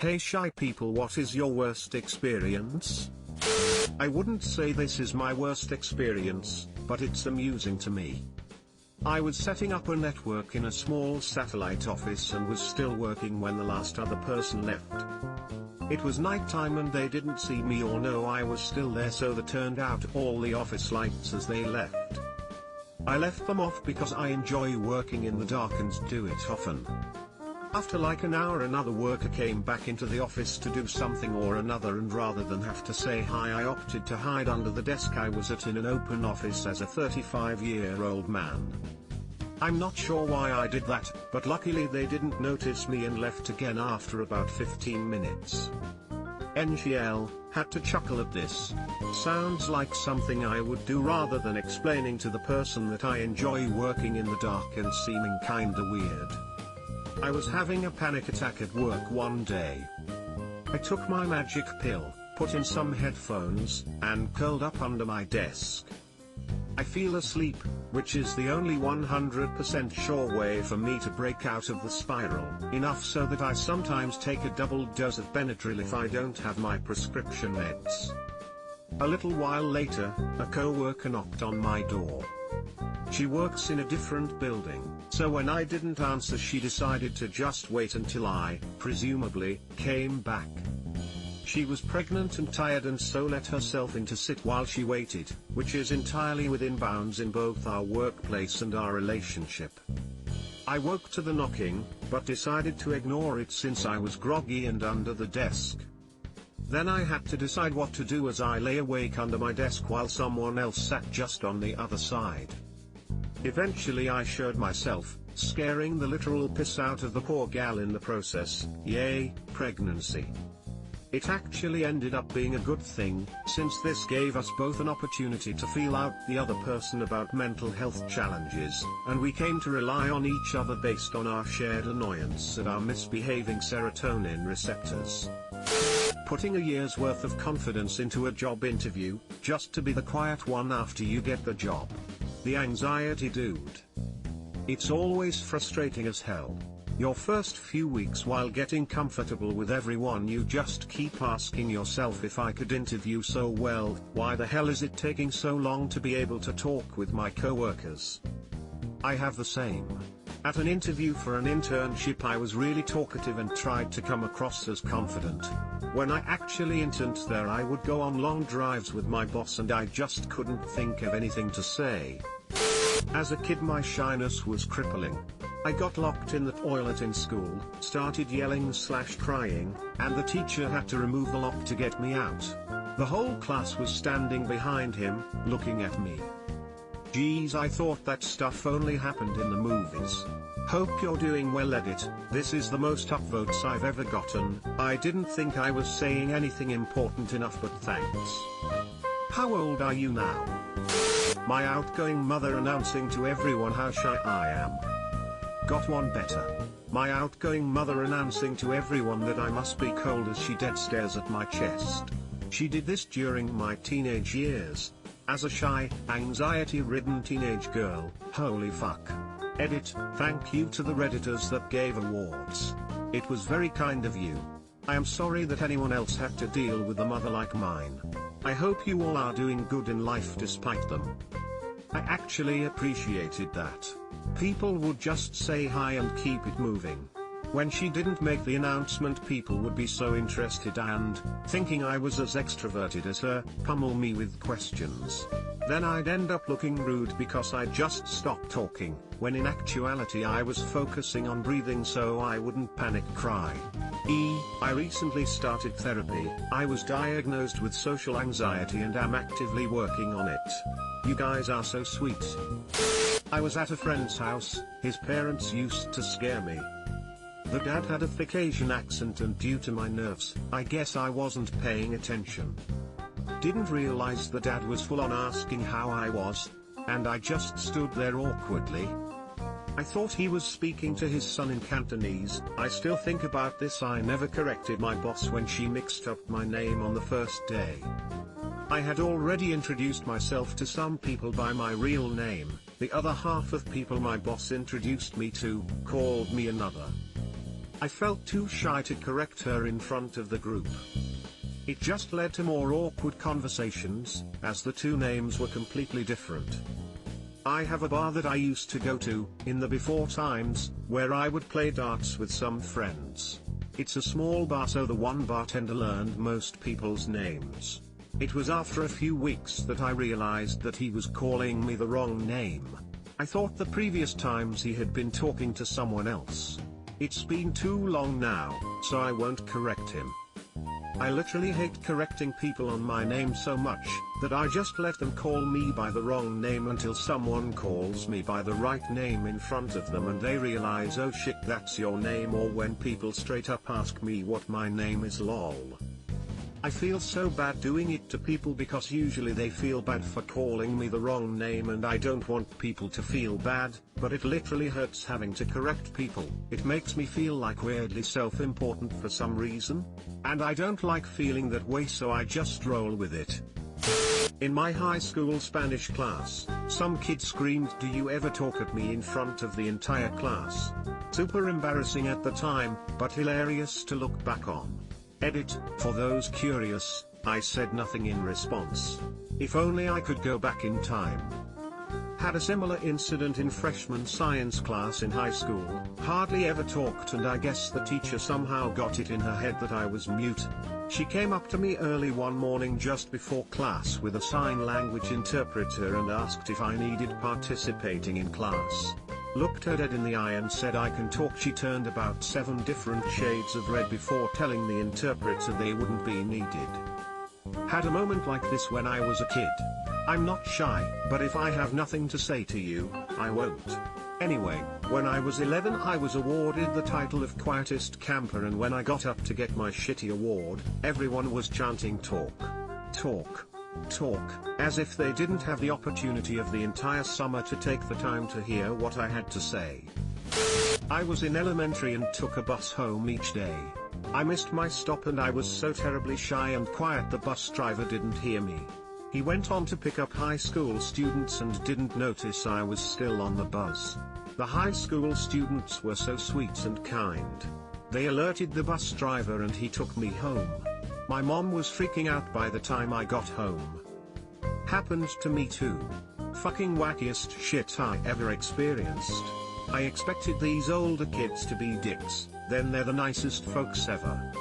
Hey shy people, what is your worst experience? I wouldn't say this is my worst experience, but it's amusing to me. I was setting up a network in a small satellite office and was still working when the last other person left. It was nighttime and they didn't see me or know I was still there, so they turned out all the office lights as they left. I left them off because I enjoy working in the dark and do it often. After like an hour, another worker came back into the office to do something or another, and rather than have to say hi, I opted to hide under the desk I was at in an open office as a 35-year-old man. I'm not sure why I did that, but luckily they didn't notice me and left again after about 15 minutes. NGL, had to chuckle at this. Sounds like something I would do rather than explaining to the person that I enjoy working in the dark and seeming kinda weird. I was having a panic attack at work one day. I took my magic pill, put in some headphones, and curled up under my desk. I feel asleep, which is the only 100% sure way for me to break out of the spiral, enough so that I sometimes take a double dose of Benadryl if I don't have my prescription meds. A little while later, a co-worker knocked on my door. She works in a different building, so when I didn't answer she decided to just wait until I, presumably, came back. She was pregnant and tired and so let herself in to sit while she waited, which is entirely within bounds in both our workplace and our relationship. I woke to the knocking, but decided to ignore it since I was groggy and under the desk. Then I had to decide what to do as I lay awake under my desk while someone else sat just on the other side. Eventually I showed myself, scaring the literal piss out of the poor gal in the process. Yay, pregnancy. It actually ended up being a good thing, since this gave us both an opportunity to feel out the other person about mental health challenges, and we came to rely on each other based on our shared annoyance at our misbehaving serotonin receptors. Putting a year's worth of confidence into a job interview, just to be the quiet one after you get the job. The anxiety, dude. It's always frustrating as hell. Your first few weeks while getting comfortable with everyone, you just keep asking yourself, if I could interview so well, why the hell is it taking so long to be able to talk with my coworkers? I have the same. At an interview for an internship I was really talkative and tried to come across as confident. When I actually interned there I would go on long drives with my boss and I just couldn't think of anything to say. As a kid my shyness was crippling. I got locked in the toilet in school, started yelling/crying, and the teacher had to remove the lock to get me out. The whole class was standing behind him, looking at me. Geez, I thought that stuff only happened in the movies. Hope you're doing well, Edit. This is the most upvotes I've ever gotten. I didn't think I was saying anything important enough, but thanks. How old are you now? My outgoing mother announcing to everyone how shy I am. Got one better. My outgoing mother announcing to everyone that I must be cold as she dead stares at my chest. She did this during my teenage years. As a shy, anxiety-ridden teenage girl, holy fuck. Edit, thank you to the Redditors that gave awards. It was very kind of you. I am sorry that anyone else had to deal with a mother like mine. I hope you all are doing good in life despite them. I actually appreciated that. People would just say hi and keep it moving. When she didn't make the announcement, people would be so interested and, thinking I was as extroverted as her, pummel me with questions. Then I'd end up looking rude because I just stopped talking, when in actuality I was focusing on breathing so I wouldn't panic cry. I recently started therapy. I was diagnosed with social anxiety and am actively working on it. You guys are so sweet. I was at a friend's house, his parents used to scare me. The dad had a thick Asian accent and due to my nerves, I guess I wasn't paying attention. Didn't realize the dad was full on asking how I was, and I just stood there awkwardly. I thought he was speaking to his son in Cantonese. I still think about this. I never corrected my boss when she mixed up my name on the first day. I had already introduced myself to some people by my real name. The other half of people my boss introduced me to, called me another. I felt too shy to correct her in front of the group. It just led to more awkward conversations, as the two names were completely different. I have a bar that I used to go to, in the before times, where I would play darts with some friends. It's a small bar, so the one bartender learned most people's names. It was after a few weeks that I realized that he was calling me the wrong name. I thought the previous times he had been talking to someone else. It's been too long now, so I won't correct him. I literally hate correcting people on my name so much, that I just let them call me by the wrong name until someone calls me by the right name in front of them and they realize, oh shit, that's your name, or when people straight up ask me what my name is, lol. I feel so bad doing it to people because usually they feel bad for calling me the wrong name, and I don't want people to feel bad, but it literally hurts having to correct people. It makes me feel like weirdly self-important for some reason, and I don't like feeling that way, so I just roll with it. In my high school Spanish class, some kid screamed, "Do you ever talk at me?" in front of the entire class. Super embarrassing at the time, but hilarious to look back on. Edit, for those curious, I said nothing in response. If only I could go back in time. Had a similar incident in freshman science class in high school, hardly ever talked, and I guess the teacher somehow got it in her head that I was mute. She came up to me early one morning just before class with a sign language interpreter and asked if I needed participating in class. Looked her dead in the eye and said, "I can talk." She turned about 7 different shades of red before telling the interpreter they wouldn't be needed. Had a moment like this when I was a kid. I'm not shy, but if I have nothing to say to you, I won't. Anyway, when I was 11 I was awarded the title of quietest camper, and when I got up to get my shitty award, everyone was chanting talk, talk, talk, as if they didn't have the opportunity of the entire summer to take the time to hear what I had to say. I was in elementary and took a bus home each day. I missed my stop and I was so terribly shy and quiet the bus driver didn't hear me. He went on to pick up high school students and didn't notice I was still on the bus. The high school students were so sweet and kind. They alerted the bus driver and he took me home. My mom was freaking out by the time I got home. Happened to me too. Fucking wackiest shit I ever experienced. I expected these older kids to be dicks, then they're the nicest folks ever.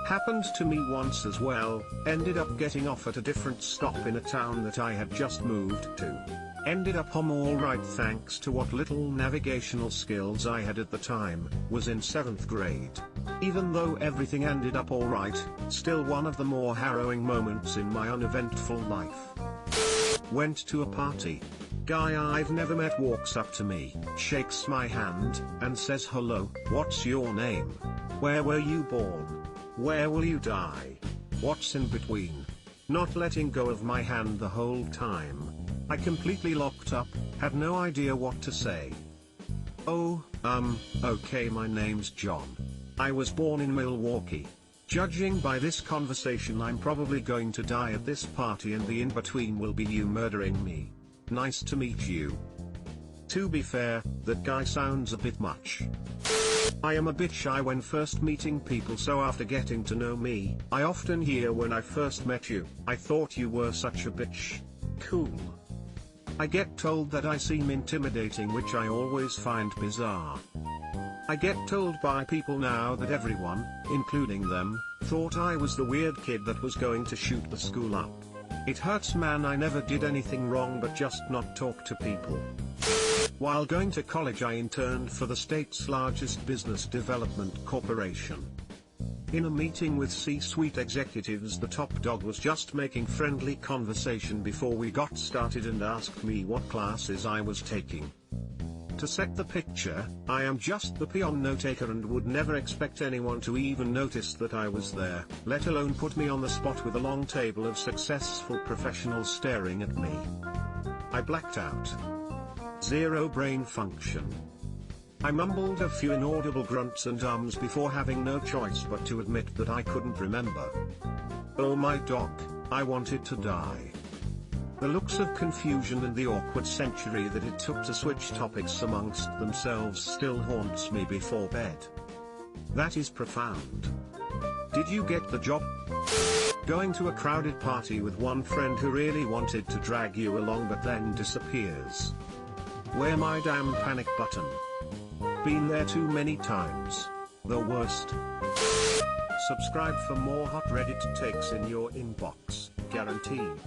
Happened to me once as well, ended up getting off at a different stop in a town that I had just moved to. Ended up home alright thanks to what little navigational skills I had at the time, was in 7th grade. Even though everything ended up alright, still one of the more harrowing moments in my uneventful life. Went to a party. Guy I've never met walks up to me, shakes my hand, and says, "Hello, what's your name? Where were you born? Where will you die? What's in between?" Not letting go of my hand the whole time. I completely locked up, had no idea what to say. Okay, my name's John. I was born in Milwaukee. Judging by this conversation I'm probably going to die at this party and the in-between will be you murdering me. Nice to meet you. To be fair, that guy sounds a bit much. I am a bit shy when first meeting people, so after getting to know me, I often hear, "When I first met you, I thought you were such a bitch." Cool. I get told that I seem intimidating, which I always find bizarre. I get told by people now that everyone, including them, thought I was the weird kid that was going to shoot the school up. It hurts, man. I never did anything wrong but just not talk to people. While going to college I interned for the state's largest business development corporation. In a meeting with C-suite executives, the top dog was just making friendly conversation before we got started and asked me what classes I was taking. To set the picture, I am just the peon note-taker and would never expect anyone to even notice that I was there, let alone put me on the spot with a long table of successful professionals staring at me. I blacked out. Zero brain function. I mumbled a few inaudible grunts and ums before having no choice but to admit that I couldn't remember. Oh my doc, I wanted to die. The looks of confusion and the awkward century that it took to switch topics amongst themselves still haunts me before bed. That is profound. Did you get the job? Going to a crowded party with one friend who really wanted to drag you along but then disappears. Where my damn panic button? Been there too many times. The worst. Subscribe for more hot Reddit takes in your inbox, guaranteed.